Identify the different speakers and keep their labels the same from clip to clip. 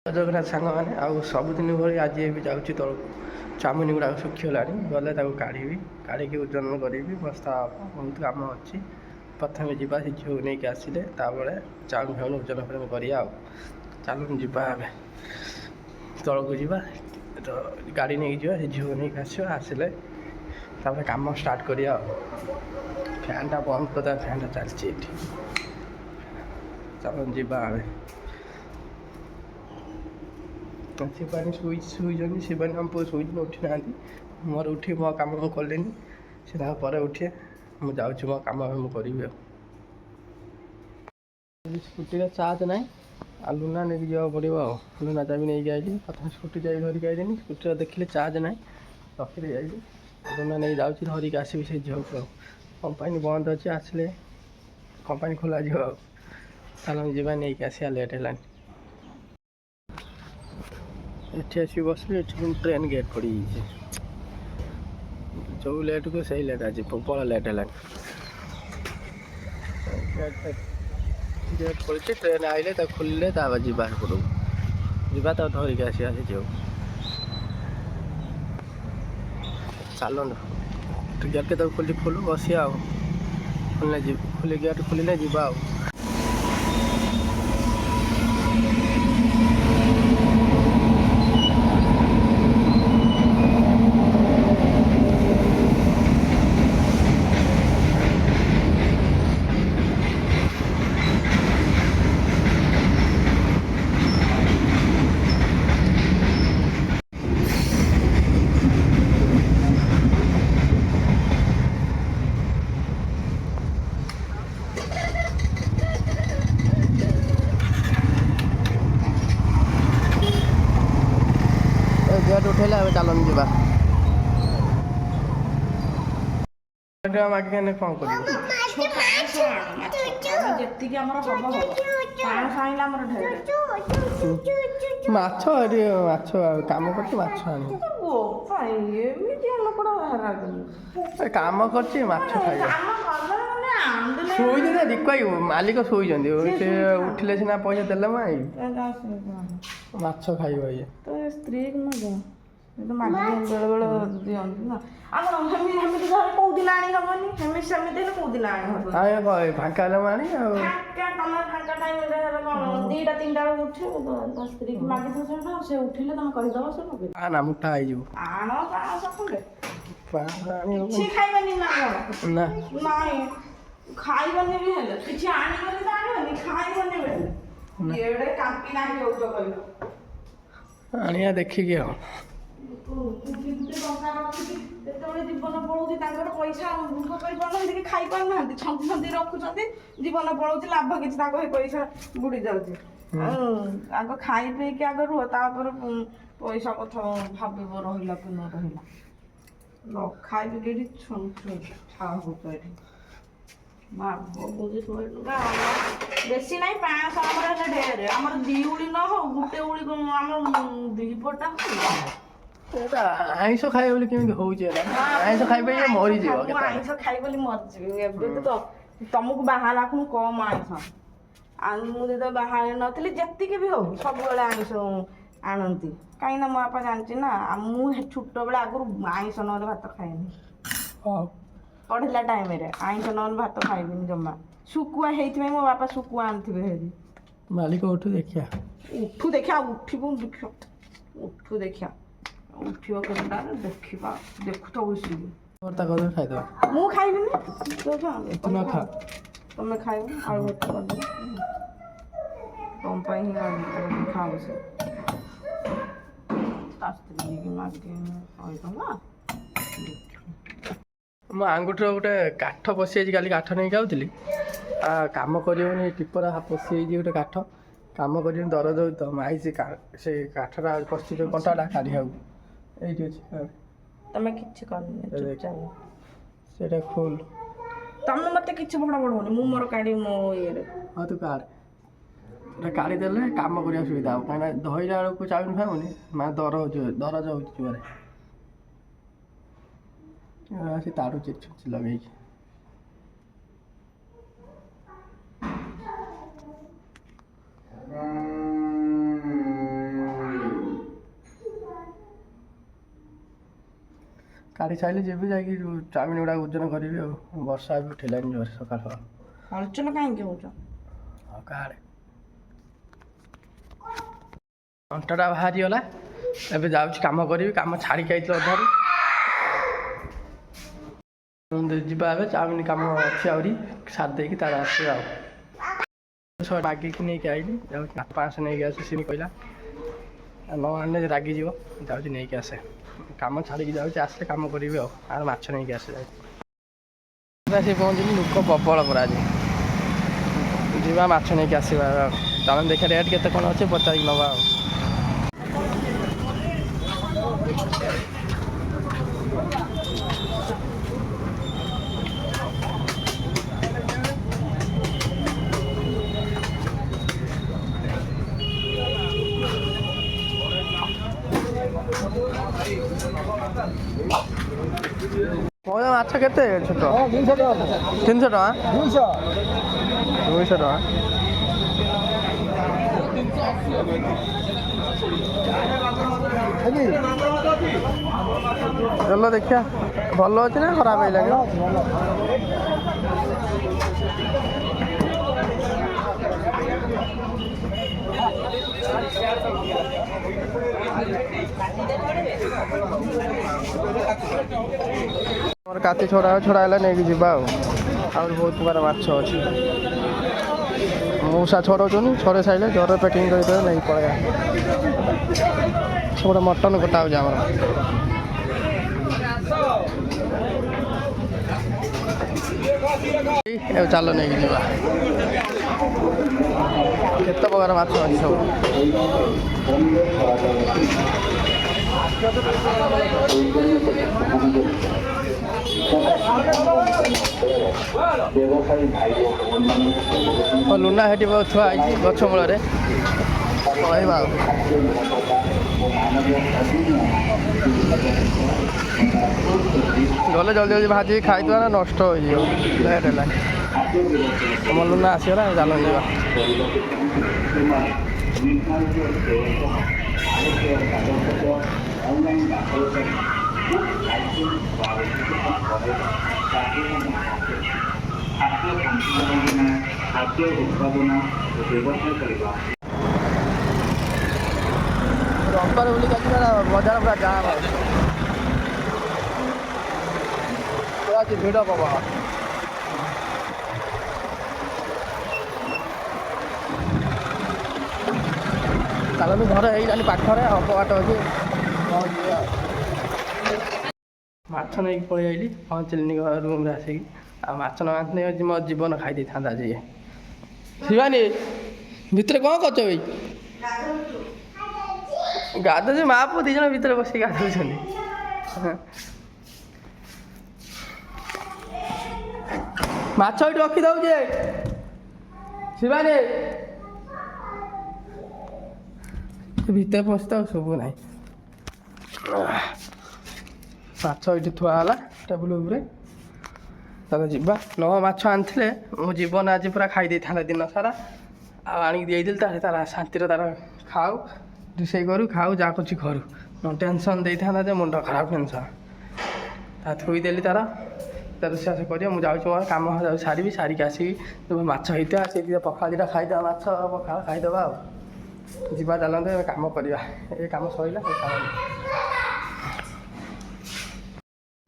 Speaker 1: ଜଗନ୍ନାଥ ସାଙ୍ଗମାନେ ଆଉ ସବୁଦିନ ଭଳି ଆଜି ବି ଯାଉଛି ତଳକୁ। ଚାଉମିନ ଗୁଡ଼ାକ ଶୁଖିଗଲାଣି, ଗଲେ ତାକୁ କାଢ଼ିକି ଓଜନ କରିବି। ବସ୍ତା ବହୁତ କାମ ଅଛି। ପ୍ରଥମେ ଯିବା ସେ ଝିଅକୁ ନେଇକି ଆସିଲେ ତାପରେ ଚାଉମିନ ଫାଉମିନ ଓଜନ ଫୋଜନ କରିବା। ଆଉ ଚାଲୁନ ଯିବା ଆମେ ତଳକୁ ଯିବା, ତ ଗାଡ଼ି ନେଇକି ଯିବା, ସେ ଝିଅକୁ ନେଇକି ଆସିଲେ ତାପରେ କାମ ଷ୍ଟାର୍ଟ କରିବା। ଆଉ ଫ୍ୟାନ୍ଟା ବନ୍ଦ କରିଦେବା, ଫ୍ୟାନ୍ଟା ଚାଲିଛି ଏଠି। ଚାଲୁନ ଯିବା ଆମେ। ଶିବାନୀ ଶୋଇଛନ୍ତି, ଶିବାନୀ ଆମ ପୁଅ ଶୋଇଛନ୍ତି, ଉଠି ନାହାନ୍ତି। ମୋର ଉଠି ମୋ କାମ ମୁଁ କଲିନି, ସେ ତାଙ୍କ ପରେ ଉଠିବେ। ମୁଁ ଯାଉଛି ମୋ କାମ ମୁଁ କରିବି। ଆଉ ସ୍କୁଟିରେ ଚାର୍ଜ ନାହିଁ, ଆଉ ଲୁନା ନେଇକି ଯିବାକୁ ପଡ଼ିବ। ଆଉ ଲୁନା ଚାବି ନେଇକି ଆଇଲି, ପ୍ରଥମେ ସ୍କୁଟି ଚାବି ଧରିକି ଆଇଲିନି, ସ୍କୁଟିରେ ଦେଖିଲି ଚାର୍ଜ ନାହିଁ, ରଖିଦେଇ ଆଇଲି। ଲୁନା ନେଇକି ଯାଉଛି, ଧରିକି ଆସିବି ସେ ଝିଅକୁ। ଆଉ କମ୍ପାନୀ ବନ୍ଦ ଅଛି, ଆସିଲେ କମ୍ପାନୀ ଖୋଲାଯିବ। ଆଉ ଚାଲନ୍ତୁ ଯିବା ନେଇକି ଆସିବା, ଲେଟ୍ ହେଲାଣି। ଏଠି ଆସିକି ବସିଲି, ଏଠି କିନ୍ତୁ ଟ୍ରେନ୍ ଗେଟ୍ ପଡ଼ିଯାଇଛି। ଯେଉଁ ଲେଟ୍କୁ ସେଇ ଲେଟ୍, ଆଜି ପ୍ରବଳ ଲେଟ୍ ହେଲାଣି। ଗେଟ୍ ପଡ଼ିଛି, ଟ୍ରେନ୍ ଆଇଲେ ତାକୁ ଖୋଲିଲେ ତାପରେ ଯିବା ସେପଟକୁ, ଯିବା ତାକୁ ଧରିକି ଆସିବା ସେ ଝିଅକୁ। ଚାଲନ୍ତୁ ଗେଟ୍ କେତେବେଳେ ଖୋଲି ଖୋଲୁ, ବସିବା। ଆଉ ଗେଟ୍ ଖୋଲିଲେ ଯିବା। ଆଉ ଗେଟ୍ ଉଠେଇଲେ ଆମେ ଚାଲନ୍ତୁ ଯିବା। ମାଗିକି ଆଣିଲେ କ'ଣ କରିବ?
Speaker 2: ଯେତିକି ଆମର ହବ ଆମର
Speaker 1: ମାଛ ଏଠି ମାଛ କାମ କରୁଛି, ମାଛ ଆଣିବ।
Speaker 2: ଏମିତି ଲୋକଟା
Speaker 1: କାମ କରୁଛି, ମାଛ ଖାଇବ। ଶୋଇଛନ୍ତି ଦେଖିପାରିବ, ମାଲିକ ଶୋଇଛନ୍ତି, ସେ ଉଠିଲେ ସିନା ପଇସା ଦେଲେ ମାଛ ଖାଇବ। ଇଏ
Speaker 2: ସ୍ତ୍ରୀ ବେଳେ ଦିଅନ୍ତି ନା। ଆମର ସେମିତି ଘରେ କୋଉଦିନ ଆଣି ହବନି, ସେମିତି କୋଉଦିନ ଆଣି ହବନି।
Speaker 1: ଫାଙ୍କା ହେଲେ ଆଣି। ଆଉ
Speaker 2: ତମେ ଫାଙ୍କା ଟାଇମରେ ହେଲେ କ'ଣ 2ଟା 3ଟା ବେଳକୁ ଉଠିବ, ତା ସ୍ତ୍ରୀକି ମାଗିଥିବ, ସେ ଉଠିଲେ ତମେ କହିଦବ, ସେ ମଗେଇବ।
Speaker 1: ନା ମୁଠା ହେଇଯିବ।
Speaker 2: ଆଣ 500 ଖଣ୍ଡେ,
Speaker 1: କିଛି
Speaker 2: ଖାଇବନି ନା କ'ଣ?
Speaker 1: ନା
Speaker 2: ନାଇଁ ଖାଇବନି ବି, ହେଲେ କିଛି ଆଣିବନି ତ ଆଣିବନି, ଖାଇବନି ବେଲେ ଏଡ଼େ କାମ୍ପି ନାହିଁ ହେଉଛ କହିଲ।
Speaker 1: ଆଣିବା ଦେଖିକି। ଆଉ
Speaker 2: ଯେତେବେଳେ ଜୀବନ ପଳଉଛି, ତାଙ୍କର ପଇସା ଭୋଗ କରିପାରୁନାହାନ୍ତି କି ଖାଇପାରୁନାହାନ୍ତି, ଛନ୍ଦି ରଖୁଛନ୍ତି, ଜୀବନ ପଳଉଛି, ଲାଭ କିଛି ତାଙ୍କ ଏଇ ପଇସା ବୁଡ଼ି ଯାଉଛି। ଆଗ ଖାଇ ପିଇକି ଆଗ ରୁହ, ତାପରେ ପଇସା କଥା ଭାବିବ ରହିଲା କି ନ ରହିଲା। ନ ଖାଇବି ଏଠି ଏଠି ବେଶୀ ନାହିଁ, 500 ଆମର ହେଲେ ଢେରେ। ଆମର 2 ଉଳି ନ ହଉ, ଗୋଟେ ଉଳି ଆମର 2 ପଟ
Speaker 1: ଆଇଁଷ ଖାଇବ ବୋଲି କେମିତି ହଉଛି? ଆଇଁଷ ଖାଇବେ ମରିଯିବ।
Speaker 2: ମୁଁ ଆଇଁଷ ଖାଇବି ବୋଲି ମରିଯିବି। ଏବେ ତ ତମକୁ ବାହାହେଲା ଖୁଣୁ କମ ଆଇଁଷ, ଆଉ ମୁଁ ଯେତେବେଳେ ବାହା ନଥିଲି, ଯେତିକି ବି ହଉ ସବୁବେଳେ ଆଇଁଷ ଆଣନ୍ତି। କାହିଁକିନା ମୋ ବାପା ଜାଣିଛି ନା, ମୁଁ ଛୋଟବେଳେ ଆଗରୁ ଆଇଁଷ ନହେଲେ ଭାତ ଖାଏନି। ପଢିଲା ଟାଇମରେ ଆଇଁଷ ନହେଲେ ଭାତ ଖାଇବିନି ଜମା। ଶୁଖୁଆ ହେଇଥିପାଇଁ ମୋ ବାପା ଶୁଖୁଆ ଆଣିଥିବେ ହେରି।
Speaker 1: ମାଲିକ ଉଠୁ ଦେଖିବା,
Speaker 2: ଉଠୁ ଦେଖିବା, ଉଠିବ କେତେଟା ଦେଖିବା, ଦେଖୁଥ ବସିକି।
Speaker 1: ଖାଇଦବା।
Speaker 2: ମୁଁ ଖାଇବିନି,
Speaker 1: ଖା।
Speaker 2: ତମେ ଖାଇବ, ଆଳୁ ଭର୍ତ୍ତା କରିଦେବ, ତମ ପାଇଁ ହିଁ ଖାଉଛି। ତା ସ୍ତ୍ରୀକି ମାଗି କହିଦବା।
Speaker 1: ମୋ ଆଙ୍ଗୁଠିର ଗୋଟେ କାଠ ପଶିଯାଇଛି, କାଲି କାଠ ନେଇକି ଯାଉଥିଲି, କାମ କରିବନି, ଟିପରା ପଶିଯାଇଛି ଗୋଟେ କାଠ, କାମ କରିବନି, ଦରଜ ହେଉଛି ତ। ମାଇଛି ସେ କାଠଟା ପଶିଛି, ଯେଉଁ କଣ୍ଟାଟା କାଢ଼ିବାକୁ ଏଇଠି ଅଛି।
Speaker 2: ତମେ କିଛି କରିନି,
Speaker 1: ସେଇଟା ଖୋଲ।
Speaker 2: ତମେ ମତେ କିଛି ଭଡ଼ ହଉନି, ମୁଁ ମୋର କାଢ଼ିବି ମୋ ଇଏରେ।
Speaker 1: ହଁ ତୁ କାଢ଼, ସେଟା କାଢ଼ିଦେଲେ କାମ କରିବା ସୁବିଧା ହେବ। କାହିଁକିନା ଧଇଲା ବେଳକୁ ଚାଉମିନ ଖାଇବୁନି, ମାନେ ଦରଜ ହେଉଛି ଜୋରେ। ସେ ତାଡ଼ୁଛି ଛୁଞ୍ଚି ଲଗେଇକି। କାଢ଼ି ସାରିଲେ ଯିବି ଯାଇକି ଚାଉମିନ ଗୁଡ଼ାକ ଓଜନ କରିବି ଆଉ ବର୍ଷା ବି ଉଠିଲାଣି ଜୋରେ ସକାଳ ସକାଳ।
Speaker 2: ହଲଚଲ କାହିଁକି ହଉଛ?
Speaker 1: ଆଉ କାଳେ ଅଣ୍ଟାଟା ବାହାରିଗଲା ଏବେ ଯାଉଛି କାମ କରିବି କାମ ଛାଡ଼ିକି ଆଇଥିଲି ଅଧାରୁ ଯିବା ଏବେ ଚାଉମିନ କାମ ଅଛି ଆହୁରି ସାରି ଦେଇକି ତାର ଆସିବା ଆଉ ରାଗିକି ନେଇକି ଆଇଲି ଯାଉଛି 500 ନେଇକି ଆସି ସିଏ କହିଲା ନ ଆଣିଲେ ରାଗିଯିବ ଯାଉଛି ନେଇକି ଆସେ କାମ ଛାଡ଼ିକି ଯାଉଛି ଆସିଲେ କାମ କରିବି ଆଉ ମାଛ ନେଇକି ଆସେ ଯାଉଛି ଆସି ପହଞ୍ଚିଲି ଲୋକ ପ୍ରବଳ ପୁରା ଆଜି ଯିବା ମାଛ ନେଇକି ଆସିବା ଚାଉମିନ ଦେଖିବା ରେଟ୍ କେତେ କ'ଣ ଅଛି ପଚାରିକି ନେବା ଆଉ ମାଛ କେତେ ଛୋଟ 300 ଟଙ୍କା 200 ଟଙ୍କା ଚାଲ ଦେଖିବା ଭଲ ଅଛି ନା ଖରାପ ହେଇଲାଣି ମୋର କାତି ଛଡ଼ା ହେଲା ନେଇକି ଯିବା ଆଉ ଆହୁରି ବହୁତ ପ୍ରକାର ମାଛ ଅଛି ମୂଷା ଛଡ଼ଉଛନ୍ତି ଛଡ଼େଇ ସାରିଲେ ଜରରେ ପ୍ୟାକିଂ କରିଦେବେ ନେଇକି ପଳେଇବା ସେପଟେ ମଟନ୍ କଟା ହେଉଛି ଆମର ଏବେ ଚାଲ ନେଇକି ଯିବା କେତେ ପ୍ରକାର ମାଛ ଅଛି ସବୁ ଲୁନା ହେଠି ଛୁଆ ହେଇଛି ଗଛ ମୂଳରେ କହିବା ଆଉ ଗଲେ ଜଲ୍ଦି ଜଲ୍ଦି ଭାଜିକି ଖାଇଦେବା ନା ନଷ୍ଟ ହେଇଯିବ ଲେଟ୍ ହେଲାଣି ତମ ଲୁନା ଆସିଗଲା ଚାଲ ଯିବା ଖାଦ୍ୟ ଉତ୍ପାଦନ ବ୍ୟବସାୟ କରିବା ରବିବାର ବୁଲିକି ଆସିବା ବଜାର ପୁରା ଜାମ୍ ପୁରା ଭିଡ଼ ପ୍ରବଳ ଚାଲନ୍ତୁ ଘର ହେଇଗଲାଣି ପାଖରେ ଅଳ୍ପ ବାଟ ଅଛି ମାଛ ନେଇକି ପଳେଇ ଆଇଲି ପହଞ୍ଚିଲିନି ରୁମ୍ରେ ଆସିକି ଆଉ ମାଛ ନ ଆଣିଥିଲେ ମୋ ଜୀବନ ଖାଇ ଦେଇଥାନ୍ତା ଆଜି ଶିବାନୀ ଭିତରେ କ'ଣ କରୁଛ ଭାଇ ଗାଧୋଉଛି ମା ପୁଅ 2 ଜଣ ଭିତରେ ବସିକି ଗାଧୋଉଛନ୍ତି ମାଛ ଏଇଠି ରଖିଦେଉଛି ଶିବାନୀ ଭିତରେ ପଶିତ ଆଉ ସବୁ ନାହିଁ ମାଛ ଏଇଠି ଥୁଆ ହେଲା ଟେବୁଲ ଉପରେ ତାକୁ ଯିବା ମାଛ ଆଣିଥିଲେ ମୋ ଜୀବନ ଆଜି ପୁରା ଖାଇ ଦେଇଥାନ୍ତା ଦିନ ସାରା ଆଉ ଆଣିକି ଦେଇଥିଲି ତାର ଶାନ୍ତିରେ ତାର ଖାଉ ରୋଷେଇ କରୁ ଖାଉ ଯାହା କରୁଛି ଘରୁ ନ ଟେନସନ୍ ଦେଇଥାନ୍ତା ଯେ ମୁଣ୍ଡ ଖରାପ ଟେନସନ୍ ତା ଥୋଇଦେଲି ତାର ରୋଷେଇ କରିବ ମୁଁ ଯାଉଛି ମୋର କାମ ସାରିବି ସାରିକି ଆସିକି ମାଛ ହେଇଥିବା ସେଇଠି ପଖାଳ ଦୁଇଟା ଖାଇଦେବା ମାଛ ପଖାଳ ଖାଇଦେବା ଆଉ ଯିବା ଚାଲନ୍ତୁ ଏବେ କାମ କରିବା ଏ କାମ ସରିଲା ସେ କାମ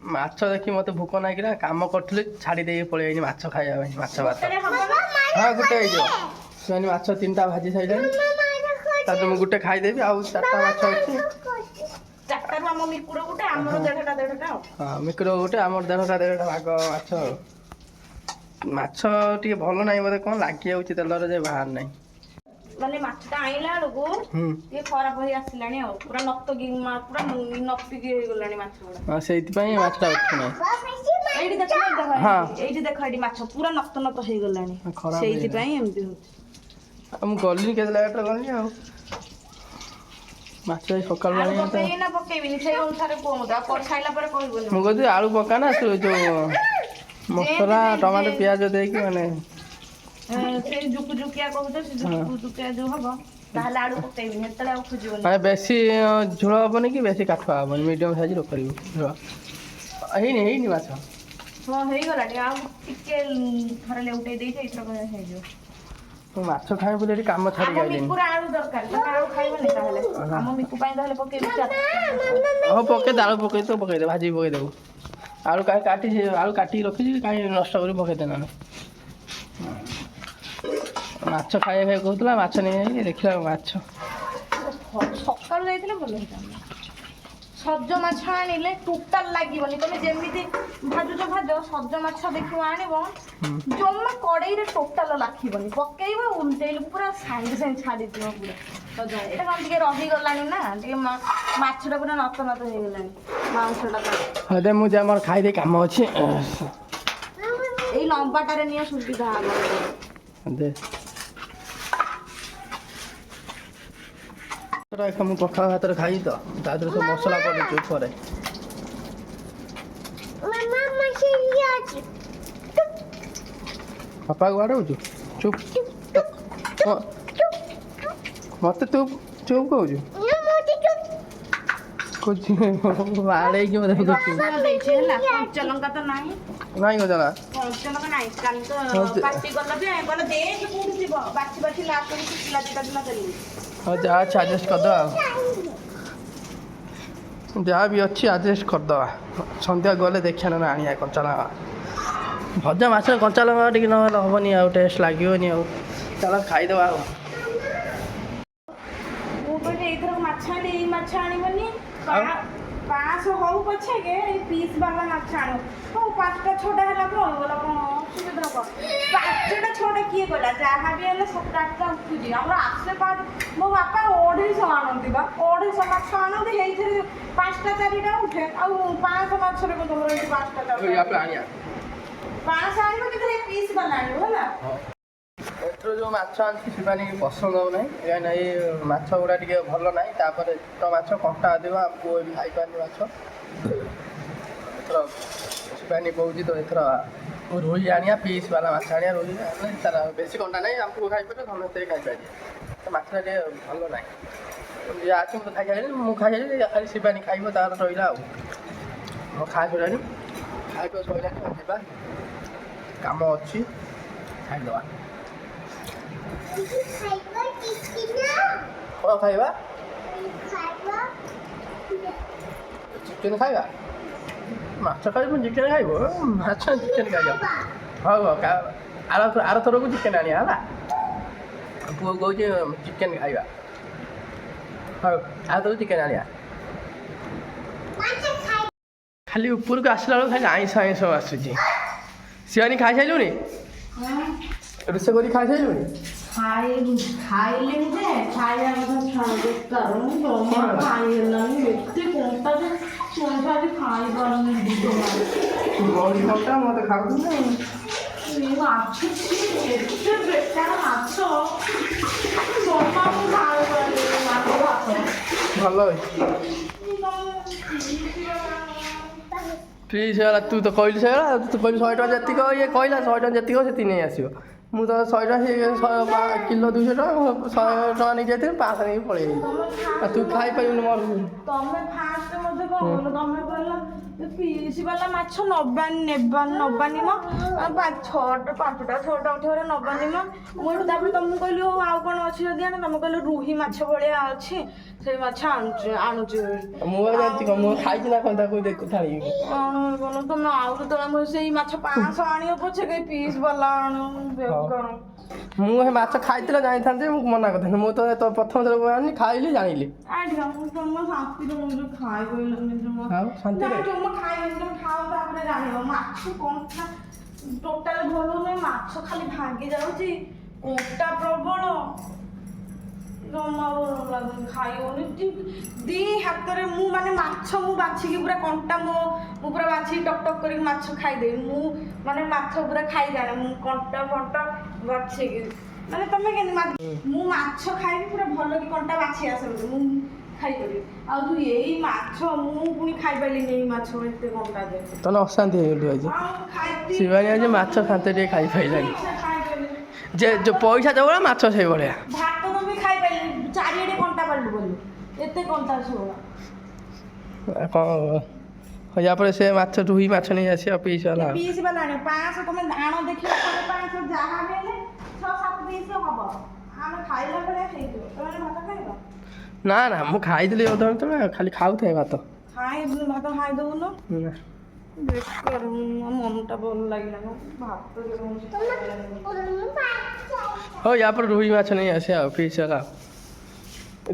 Speaker 1: ମାଛ ଦେଖି ମୋତେ ଭୋକ ନାଗିଲା କାମ କରୁଥିଲି ଛାଡ଼ି ଦେଇକି ପଳେଇ ଆଇନି ମାଛ ଖାଇବା ପାଇଁ ମାଛ ଭାତ ହଁ ଗୋଟେ ହେଇଯିବ ସେମାନେ ମାଛ 3ଟା ଭାଜି ସାରିଲେଣି ତାପରେ ମୁଁ ଗୋଟେ ଖାଇଦେବି ଆଉ 4ଟା ମାଛ ଅଛି ହଁ ମିକୁର ଗୋଟେ ଆମର 1.5ଟା ଭାଗ ମାଛ ଆଉ ମାଛ ଟିକେ ଭଲ ନାହିଁ ବୋଧେ କ'ଣ ଲାଗିଯାଉଛି ତେଲରେ ଯେ ବାହାର ନାହିଁ
Speaker 2: ମାନେ ମାଛଟା ଆଣିଲା ବେଳକୁ ଟିକେ ଖରାପ ହେଇ ଆସିଲାଣି ଆଉ ପୁରା ନକ୍ତିକି ହେଇଗଲାଣି ମାଛ ଗୁଡ଼ା
Speaker 1: ସେଇଥିପାଇଁ ମାଛଟା ଉଠୁନାହିଁ
Speaker 2: ଏଇଠି ଦେଖ ଏଇଠି ଦେଖ ଏଇଠି ମାଛ ପୁରା ନକ୍ତ ହେଇଗଲାଣି ସେଇଥିପାଇଁ ଏମିତି ହଉଛି
Speaker 1: ଆଉ ମୁଁ ଗଲିନି କେତେ ଲେଟ୍ରେ ଗଲିନି ଆଉ ମାଛ ସକାଳୁ
Speaker 2: ପକେଇବିନି ସେଇ ଅନୁସାରେ କୁହ ମୋତେ ଆଉ ଖାଇଲା ପରେ କହିବୁନି
Speaker 1: ମୁଁ କହୁଛି ଆଳୁ ପକା ନା ଯୋଉ ମସଲା ଟମାଟୋ ପିଆଜ ଦେଇକି ମାନେ
Speaker 2: ସେଇ ଜୁକୁଜୁକିଆ କହୁଛ ସେ ଜୁକୁଜୁକିଆ ଯୋଉ ହବ ତାହେଲେ ଆଳୁ ପକେଇବିନି ସେତେବେଳେ ଆଉ ଖୋଜିବନି
Speaker 1: ମାନେ ବେଶୀ ଝୋଳ ହବନି କି ବେଶୀ କାଠୁଆ ହବନି ମିଡ଼ିୟମ୍ ସାଇଜ୍ର କରିବୁ ଝୋଳ ହେଇନି ମାଛ।
Speaker 2: ହଁ ହେଇଗଲା ଟିକେ ଆଉ ଟିକେ ଥରେ ଲେଉଟେଇ ଦେଇଛି ଏଇଥର ହେଇଯିବ।
Speaker 1: ମୁଁ ମାଛ ଖାଇବି ବୋଲି ଏଠି କାମ ଛାଡ଼ିକି
Speaker 2: ଆମ
Speaker 1: ଆଇଲିନି।
Speaker 2: ମିକୁର ଆଳୁ ଦରକାର ତମେ ଆଳୁ ଖାଇବନି ତାହେଲେ ଆମ ମିକୁ ପାଇଁ ତାହେଲେ ପକେଇବି
Speaker 1: ହଉ ପକେଇଦେ ଆଳୁ ପକେଇଦେ ଭାଜିକି ପକେଇଦେବୁ। ଆଳୁ କାଟିକି ରଖିଛି କାହିଁ ନଷ୍ଟ କରି ପକେଇଦେ ନହେଲେ। ମାଛ ଖାଇବା କହୁଥିଲା ମାଛ ନେଇଯାଇକି ଦେଖିଲା ମାଛ।
Speaker 2: ସକାଳୁ ଯାଇଥିଲେ ଭଲ ହେଇଥାନ୍ତା। ସଜ ମାଛ ଆଣିଲେ ଟୋଟାଲ ଲାଗିବନି ତମେ ଯେମିତି ଭାଜ ସଜ ମାଛ ଦେଖିବ ଆଣିବ ଜମା କଡ଼େଇରେ ଟୋଟାଲ ଲାଖିବନି ପକେଇବ ଉଲଟେଇଲେ ପୁରା ସାଙ୍ଗେ ସାଙ୍ଗେ ଛାଡ଼ିଯିବ ପୁରା ସଜ। ଏଇଟା କଣ ଟିକେ ରହିଗଲାଣି ନା ଟିକେ ମାଛଟା ପୁରା ନତ ହେଇଗଲାଣି ମାଂସଟା।
Speaker 1: ହଁ ଦେ ମୁଁ ଯା ମୋର ଖାଇଦେଇ କାମ ଅଛି।
Speaker 2: ଏଇ ଲମ୍ବାଟାରେ ନିଅ ସୁବିଧା ହବ।
Speaker 1: ଦେ ମୁଁ ପଖାଳ ଭାତରେ ଖାଇବି ତ ତା ଦେହରେ ସବୁ ମସଲା ପଡ଼ିଛି ଉପରେ। ବାପାକୁ ବାଡ଼ଉଛୁ ଚୁପ୍ ମତେ ତୁ ଚୁପ୍ କହୁଛୁ ବାଡ଼େଇକି ମତେ
Speaker 2: ଦେଇଛି ହେଲା କଞ୍ଚଲଙ୍କା ତ ନାହିଁ।
Speaker 1: ନାଇଁ ଗଜା
Speaker 2: କଞ୍ଚଲଙ୍କା ନାହିଁ କାଲି ତ ପାଟି କଲା ଯେ କହିଲା ଦେଖ କୋଉଠି ଥିବ ବାଛି ଲାଷ୍ଟକୁ ଶୁଖିଲା ଦିଟା ଦିନ ଦେଲି।
Speaker 1: ହଉ ଯାହା ଅଛି ଆଡ଼ଜଷ୍ଟ କରିଦେବା ଆଉ ଯାହା ବି ଅଛି ଆଡ଼ଜଷ୍ଟ କରିଦେବା। ସନ୍ଧ୍ୟା ଗଲେ ଦେଖିବା ନା ଆଣିବା କଞ୍ଚାଲଙ୍କା ଭଜା ମାଛରେ କଞ୍ଚାଲଙ୍କା ଟିକେ ନହେଲେ ହେବନି ଆଉ ଟେଷ୍ଟ ଲାଗିବନି ଆଉ ଚାଲ ଖାଇଦେବା ଆଉ।
Speaker 2: ମୁଁ କହିଲି ଏଇଥର ମାଛ ଆଣି ଏଇ ମାଛ ଆଣିବନି 500 ହଉ ପଛକେ ଏଇ ପିସ୍ ବାଲା ମାଛ ଆଣିବ। ହଉ 5ଟା 6ଟା ହେଲା ରହିଗଲା କଣ ଅସୁବିଧା କଣ 5ଟା 6ଟା କିଏ କହିଲା ଯାହା ବି ହେଲେ 7-8ଟା ଉଠୁଛି ଆମର ଆସେ ମୋ ବାପା 250 ଆଣନ୍ତି ବା 250 ମାଛ ଆଣନ୍ତି ହେଇଥିରେ 5ଟା 4ଟା ଉଠେ ଆଉ 500 ମାଛରେ ତମର ଏଠି 5ଟା 4ଟା
Speaker 1: ଆଣିବା
Speaker 2: 500 ଆଣିବ କିନ୍ତୁ ଏଇ ପିସ୍ ବାଲା ଆଣିବ ହେଲା।
Speaker 1: ଏଥିରୁ ଯେଉଁ ମାଛ ଆଣିଛି ସେମାନେ ପସନ୍ଦ ହେଉନାହିଁ କାହିଁକିନା ଏଇ ମାଛ ଗୁଡ଼ା ଟିକେ ଭଲ ନାହିଁ। ତାପରେ ଛୋଟ ମାଛ କଣ୍ଟା ଅଧିକ ଆମ ପୁଅ ବି ଖାଇପାରୁନି ମାଛ ଏଥର ସେମାନେ କହୁଛି ତ ଏଥର ରୋହି ଆଣିବା ପିସ୍ ବାଲା ମାଛ ଆଣିବା ରୋହି ତାର ବେଶୀ କଣ୍ଟା ନାହିଁ ଆମ ପୁଅ ଖାଇପାରିବ ସମସ୍ତେ ଖାଇପାରିବେ ତ ମାଛଟା ଟିକେ ଭଲ ନାହିଁ। ଯାହା ଅଛି ମୁଁ ତ ଖାଇସାରିଲିଣି ମୁଁ ଖାଇସାରିଲି ଖାଲି ଶିବାନୀ ଖାଇବ ତାର ରହିଲା ଆଉ ମୁଁ ଖାଇସାରିଲାଣି ଖାଇବା ସରିଲାଣି ଯିବା କାମ ଅଛି ଖାଇଦେବା। କ'ଣ ଖାଇବା ଚିକେନ୍ ଖାଇବା ମାଛ ଖାଇବୁ ଚିକେନ୍ ଖାଇବ ମାଛ ଚିକେନ୍ ଖାଇବା ହଉ ଆରଥରକୁ ଚିକେନ୍ ଆଣିବା ହେଲା। ପୁଅ କହୁଛି ଚିକେନ୍ ଖାଇବା ହଉ ଆରଥରକୁ ଚିକେନ୍ ଆଣିବା। ଖାଲି ଉପରକୁ ଆସିଲା ବେଳକୁ ଖାଲି ଆଇଁଷ ଆସୁଛି। ଶିବାନୀ ଖାଇସାରିଲୁଣି ରୋଷେଇ କରି ଖାଇସାରିଲୁଣି?
Speaker 2: ଖାଇଲେଣି ଯେ ଖାଇବା କଥା ବେକାର ଜମା ଖାଇହେଲାନି ଏତେ କଣ୍ଟା ଯେ ମଣିଷ ଆଜି ଖାଇପାରୁନି
Speaker 1: ବଡ଼ି କଣ୍ଟା ମତେ ଖାଉଛନ୍ତି
Speaker 2: ମାଛ ଏତେ ବେକାର ମାଛ ଜମା ମୁଁ ଖାଇପାରୁନି ମାଛ ଭାତ
Speaker 1: ଭଲ ହେଇଛି। ଫ୍ରିଜ୍ ହେଇଗଲା ତୁ ତ କହିଲୁ ସେଇଗଲା ତୁ କହିଲୁ 100 ଟଙ୍କା ଯେତିକି ଇଏ କହିଲା 100 ଟଙ୍କା ଯେତିକି ସେତିକି ନେଇ ଆସିବ। ମୁଁ ତ 100 ଟଙ୍କା କିଲୋ 200 ଟଙ୍କା 100 ଟଙ୍କା ନେଇ ଯାଇଥିଲି 500 ନେଇକି ପଳେଇ ଯାଇଥିଲି ଆଉ ତୁ ଖାଇପାରିବୁନି ମୋର
Speaker 2: ତମେ ଫାଷ୍ଟ ମତେ କଣ କହିଲ ତମେ କହିଲ ପିସ୍ ବାଲା ମାଛ ନବାନି ମ 5ଟା 6ଟା ଉଠିବରେ ନବାନି ମ ମୁଁ ଏଠୁ ତାପରେ ତମକୁ କହିଲି ହଉ ଆଉ କ'ଣ ଅଛି ଯଦି ଆଣ ତମେ କହିଲ ରୁହି ମାଛ ଭଳିଆ ଅଛି ସେଇ ମାଛ ଆଣୁଛି
Speaker 1: ମୁଁ ଜାଣିଛି କ'ଣ ମୁଁ ଖାଇଛି ନା କ'ଣ ତାକୁ ଦେଖୁଥାଳି
Speaker 2: ତମେ ଆଉ କେତେବେଳେ ସେଇ ମାଛ 500 ଆଣିବ ପଛେ କେହି ପିସ୍ ବାଲା ଆଣୁ
Speaker 1: ମୁଁ ସେ ମାଛ ଖାଇଥିଲେ ଜାଣିଥାନ୍ତି ମୁଁ ମନା କରିଥାନ୍ତି ମୁଁ ତ ପ୍ରଥମ ଥର ଆଣିଲି ଖାଇଲି ଜାଣିଲି
Speaker 2: ଟୋଟାଲ ଭଲ ନୁହେଁ ମାଛ ଖାଲି ଭାଙ୍ଗି ଯାଉଛି କଣ୍ଟା ପ୍ରବଳ ଜମା ଭଲ ଲାଗୁନି ଖାଇ ହଉନି ଦି ହାତରେ ମୁଁ ମାନେ ମାଛ ମୁଁ ବାଛିକି ପୁରା କଣ୍ଟା ମୁଁ ପୁରା ବାଛିକି ଟକ୍ ଟକ୍ କରିକି ମାଛ ଖାଇଦେବି ମୁଁ ମାନେ ମାଛ ପୁରା ଖାଇଜାଣେ ମୁଁ କଣ୍ଟା ଫଣ୍ଟା ବାଛିକି ମାନେ ତମେ କେମିତି ମୁଁ ମାଛ ଖାଇବି ପୁରା ଭଲ କି କଣ୍ଟା ବାଛି ଆସନ୍ତି ମୁଁ ଖାଇପାରିବି ଆଉ ତୁ ଏଇ ମାଛ ମୁଁ ପୁଣି ଖାଇପାରିଲିନି ଏଇ ମାଛ ଏତେ କଣ୍ଟା ଦେ
Speaker 1: ତାହେଲେ ଅଶାନ୍ତି ହେଇଗଲୁ ଆଜି ଶିବାନୀ ଆଜି ମାଛ ଖାନ୍ତେ ଟିକେ ଖାଇପାରିଲାନି ଯେ ଯୋଉ ପଇସା ଦେବ ମାଛ ସେଇଭଳିଆ
Speaker 2: ଭାତ ତ ବି ଖାଇପାରିଲିନି ଚାରିଆଡ଼େ କଣ୍ଟା ପାରିଲୁ ବୋଲି ଏତେ କଣ୍ଟା ସେଇଭଳିଆ
Speaker 1: କ'ଣ ହଉ ୟା ପରେ ସେ ମାଛ ରୋହି ମାଛ ନେଇ ଆସିବା ପିସ୍ ବାଲା ଆଉ।
Speaker 2: ପିସ୍ ବାଲା ଆଣିବ 500 ତମେ ଆଣ ଦେଖିବ 500 ଯାହା ବି ହେଲେ 6-7 ପିସ୍ ହବ। ଆମେ ଖାଇଲା ଭଳିଆ ହେଇଯିବ। ତମେ ଭାତ ଖାଇବ?
Speaker 1: ନା ନା ମୁଁ ଖାଇଥିଲି ଅଧଘଣ୍ଟେ ତଳେ ଖାଲି ଖାଉଥାଏ ଭାତ।
Speaker 2: ଖାଇବୁନି ଭାତ ଖାଇଦବୁନୁ।
Speaker 1: ନା
Speaker 2: ବେକାର ମୋ ମନଟା ଭଲ ଲାଗିଲାନି ଭାତ
Speaker 1: ହଉ ୟା ପରେ ରୋହି ମାଛ ନେଇ ଆସିବା ଆଉ ପିସ୍ ବାଲା ଆଉ।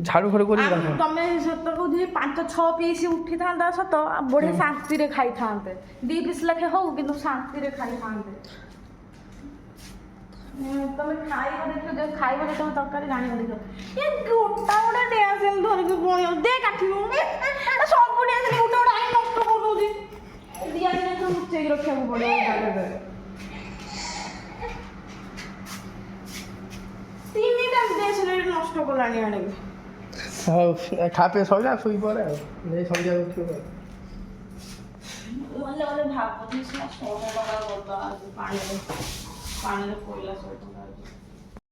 Speaker 1: ଝାଡ଼ୁ ଫାଡ଼ୁ କରିକି ରଖ।
Speaker 2: ତମେ ସତ କହୁଥିଲି 5-6 ପିସ୍ ଉଠିଥାନ୍ତା ସତ ବଢ଼ିଆ ଶାନ୍ତିରେ ଖାଇଥାନ୍ତେ। 2 ପିସ୍ ଲେଖେ ହଉ କିନ୍ତୁ ଶାନ୍ତିରେ ଖାଇଥାନ୍ତେ। ତମେ ଖାଇବ ଦେଖିବ ଯେ ଖାଇବ ତମେ ତରକାରୀ ଜାଣିବ ଦେଖିବ ଏ ଗୋଟା ଗୋଟେ ଡ୍ୟାନ୍ସ ଧରିକି ପୁଣି ଦେ କାଟିବୁ ସବୁ ଡ୍ୟାନ୍ସ ଗୋଟେ ଗୋଟେ ଆଣି ନଷ୍ଟ କରିଦଉଛି। ଦିଆ ଦିନ ସବୁ ଲୁଚେଇକି ରଖିବାକୁ ପଡ଼ିବ। 3ଟା ଡ୍ୟାନ୍ସ ନଷ୍ଟ କଲାଣି ଆଣିକି।
Speaker 1: ହଉ ଖା ପିଆ ସରିଲା ଶୋଇ ପଡ଼େ ଆଉ ନେଇ ସନ୍ଧ୍ୟା ଉଠିବ ଆଉ।
Speaker 2: ଗଲେ ଗଲେ ଭାବୁଛି ପାଣିରେ ପଇଲା ସବୁ